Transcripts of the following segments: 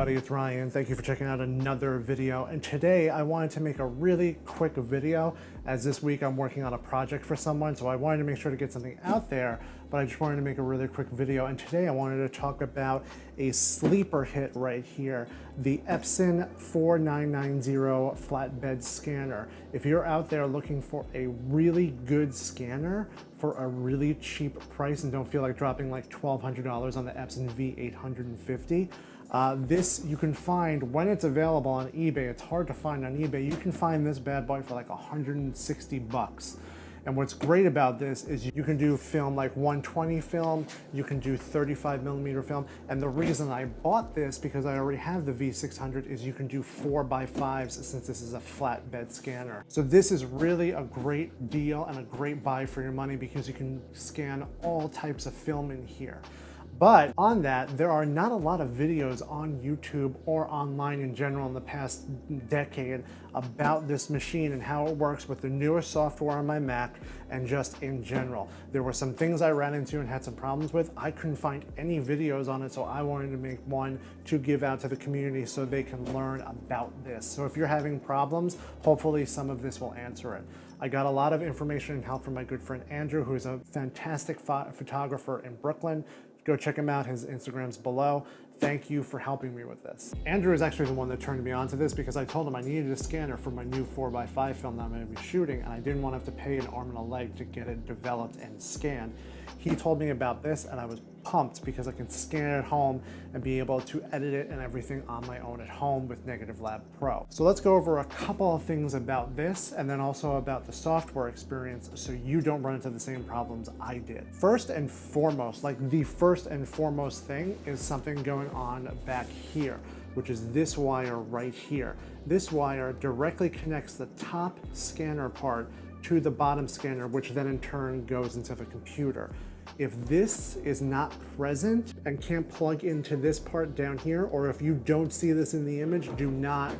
everybody, it's Ryan. Thank you for checking out another video. And today I wanted to make a really quick video, as this week I'm working on a project for someone, so I wanted to make sure to get something out there, but I just wanted to make a really quick video. And today I wanted to talk about a sleeper hit right here, the Epson 4990 flatbed scanner. If you're out there looking for a really good scanner for a really cheap price and don't feel like dropping like $1,200 on the Epson V850, this you can find when it's available on eBay. It's hard to find on eBay. You can find this bad boy for like 160 bucks. And what's great about this is you can do film like 120 film, you can do 35mm film. And the reason I bought this, because I already have the V600, is you can do 4x5s since this is a flatbed scanner. So this is really a great deal and a great buy for your money because you can scan all types of film in here. But on that, there are not a lot of videos on YouTube or online in general in the past decade about this machine and how it works with the newer software on my Mac and just in general. There were some things I ran into and had some problems with. I couldn't find any videos on it, so I wanted to make one to give out to the community so they can learn about this. So if you're having problems, hopefully some of this will answer it. I got a lot of information and help from my good friend Andrew, who is a fantastic photographer in Brooklyn. Go check him out, his Instagram's below. Thank you for helping me with this. Andrew is actually the one that turned me on to this because I told him I needed a scanner for my new 4x5 film that I'm gonna be shooting, and I didn't want to have to pay an arm and a leg to get it developed and scanned. He told me about this and I was pumped because I can scan it at home and be able to edit it and everything on my own at home with Negative Lab Pro. So let's go over a couple of things about this and then also about the software experience so you don't run into the same problems I did. First and foremost, like the first and foremost thing is something going on back here, which is this wire right here. This wire directly connects the top scanner part to the bottom scanner, which then in turn goes into the computer. If this is not present and can't plug into this part down here, or if you don't see this in the image, do not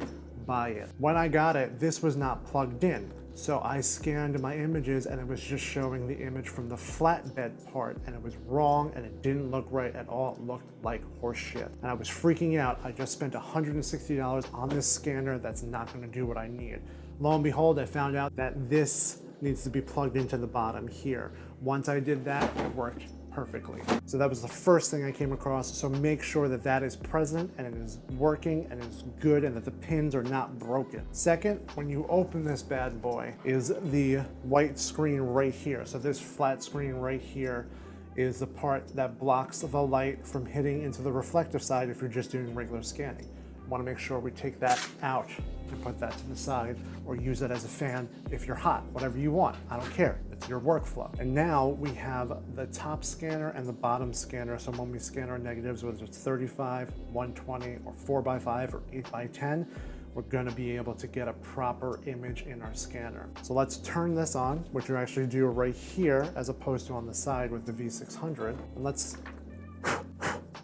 buy it. When I got it, this was not plugged in. So I scanned my images and it was just showing the image from the flatbed part, and it was wrong and it didn't look right at all. It looked like horse shit. And I was freaking out. I just spent $160 on this scanner that's not gonna do what I need. Lo and behold, I found out that this needs to be plugged into the bottom here. Once I did that, it worked perfectly. So that was the first thing I came across. So make sure that that is present and it is working and it's good and that the pins are not broken. Second, when you open this bad boy, is the white screen right here. So this flat screen right here is the part that blocks the light from hitting into the reflective side if you're just doing regular scanning. Want to make sure we take that out and put that to the side, or use it as a fan if you're hot, whatever you want. I don't care, it's your workflow. And now we have the top scanner and the bottom scanner. So when we scan our negatives, whether it's 35, 120, or 4x5 or 8x10, we're gonna be able to get a proper image in our scanner. So let's turn this on, which you actually do right here as opposed to on the side with the V600. And let's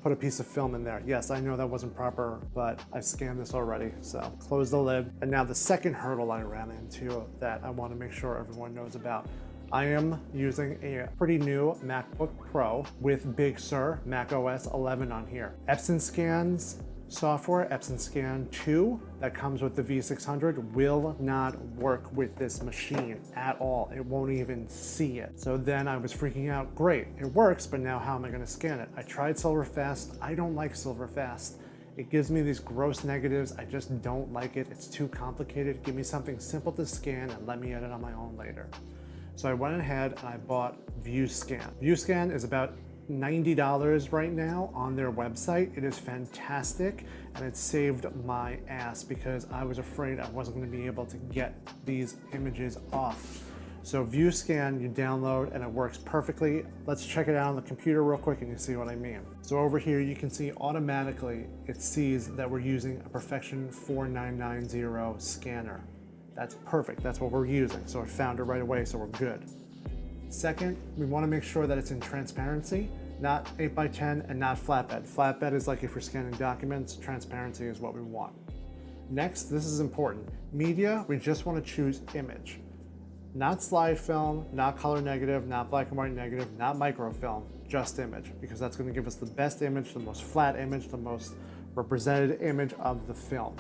put a piece of film in there. Yes, I know that wasn't proper, but I've scanned this already. So close the lid. And now the second hurdle I ran into that I want to make sure everyone knows about. I am using a pretty new MacBook Pro with Big Sur macOS 11 on here. Epson Scans software, Epson Scan 2, that comes with the V600 will not work with this machine at all. It won't even see it. So then I was freaking out. Great, it works, but now how am I gonna scan it? I tried Silverfast. I don't like Silverfast. It gives me these gross negatives. I just don't like it. It's too complicated. Give me something simple to scan and let me edit on my own later. So I went ahead and I bought ViewScan. ViewScan is about $90 right now on their website. It is fantastic and it saved my ass because I was afraid I wasn't going to be able to get these images off. So ViewScan, you download and it works perfectly. Let's check it out on the computer real quick and you see what I mean. So over here you can see automatically it sees that we're using a Perfection 4990 scanner. That's perfect, that's what we're using. So it found it right away, so we're good. Second, we want to make sure that it's in transparency, not 8x10 and not flatbed. Flatbed is like if you're scanning documents, transparency is what we want. Next, this is important. Media, we just want to choose image. Not slide film, not color negative, not black and white negative, not microfilm, just image, because that's going to give us the best image, the most flat image, the most represented image of the film.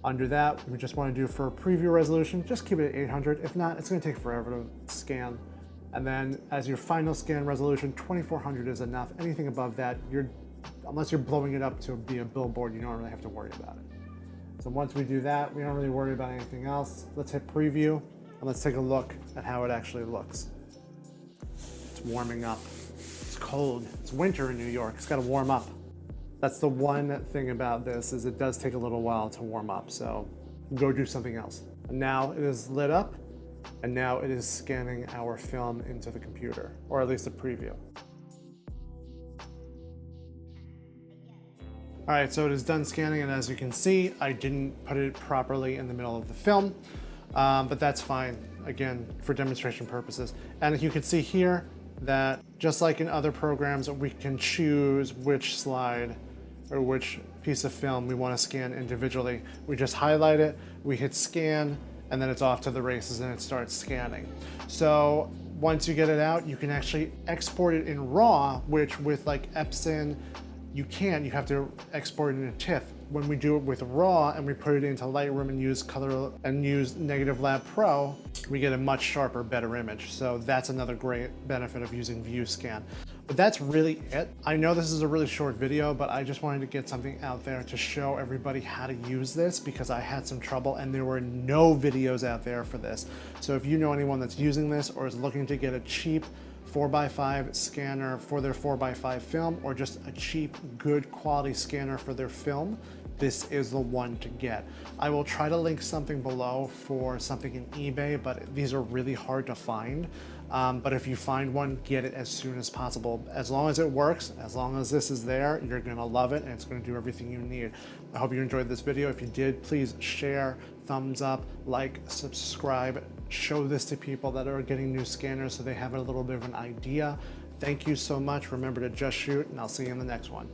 Under that, we just want to do for preview resolution, just keep it at 800. If not, it's going to take forever to scan. And then as your final scan resolution, 2400 is enough. Anything above that, unless you're blowing it up to be a billboard, you don't really have to worry about it. So once we do that, we don't really worry about anything else. Let's hit preview and let's take a look at how it actually looks. It's warming up. It's cold. It's winter in New York. It's got to warm up. That's the one thing about this, is it does take a little while to warm up, so go do something else. And now it is lit up, and now it is scanning our film into the computer, or at least a preview. All right, so it is done scanning, and as you can see, I didn't put it properly in the middle of the film, but that's fine, again, for demonstration purposes. And you can see here that just like in other programs, we can choose which slide or which piece of film we want to scan individually. We just highlight it, we hit scan, and then it's off to the races and it starts scanning. So once you get it out, you can actually export it in RAW, which with like Epson, you can't, you have to export it in a TIFF. When we do it with RAW and we put it into Lightroom and use Negative Lab Pro, we get a much sharper, better image. So that's another great benefit of using ViewScan. But that's really it. I know this is a really short video, but I just wanted to get something out there to show everybody how to use this, because I had some trouble and there were no videos out there for this. So if you know anyone that's using this or is looking to get a cheap 4x5 scanner for their 4x5 film, or just a cheap, good quality scanner for their film, this is the one to get. I will try to link something below for something in eBay, but these are really hard to find. But if you find one, get it as soon as possible. As long as it works, as long as this is there, you're gonna love it and it's gonna do everything you need. I hope you enjoyed this video. If you did, please share, thumbs up, like, subscribe, show this to people that are getting new scanners so they have a little bit of an idea. Thank you so much. Remember to just shoot, and I'll see you in the next one.